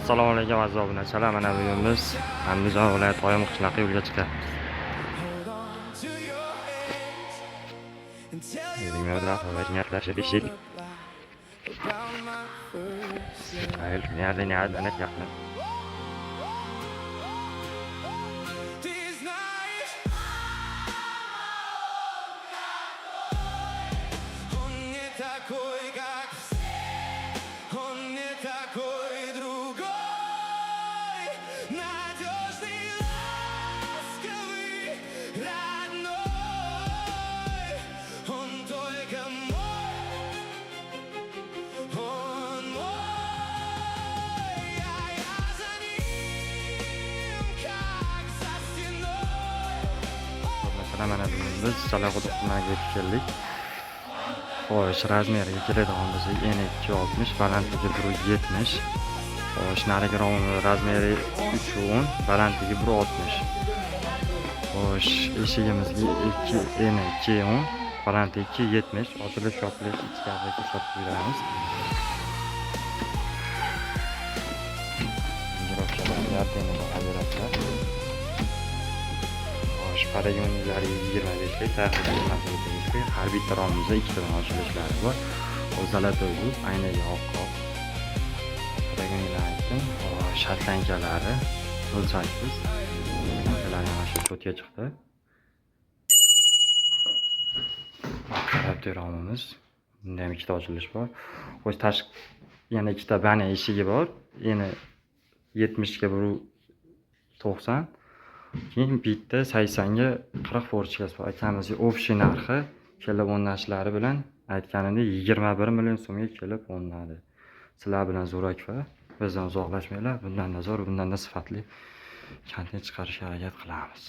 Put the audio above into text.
Assalomu alaykum aziz obunachilar. Mana bugun biz Andijon viloyati Qoyim qishloqqa yo'lga chiqyapmiz. Mana biz Salaquduq tumaniga yetib keldik. Xo'sh, razmeriga keladigan bo'lsak, eni 260, balandligi 170. Xo'sh, narigi razmeri 310, balandligi 160. Xo'sh, eshigimizga eni 210, balandligi 270. Ochilish yopilish ichkarida ko'rsatib beramiz. Paragonlari 25 lik, taxminan 25 lik. Har bitta romimizda ikkitadan ochilishlari bor. Zalatoy bu aynaga oq. Paragonlar aytdim. Shatlankalari 08. Shatlankalar mana shu to'tga chiqdi. Qarabtoy romimiz. Bunda ham ikkita ochilish bor. Xo'sh, tashqi yana ikkita bana eshigi bor. Yana 70 ga 90. Keyin bitta 80 ga 40 forchkasi bor. Akamizga общий narxi kelib o'rnashlari bilan aytganimda 21 million so'mga kelib o'rnadi. Sizlar bilan zo'rak va bizdan uzoqlashmanglar. Bundan da zo'r, bundan da sifatli kontent chiqarishga harakat qilamiz.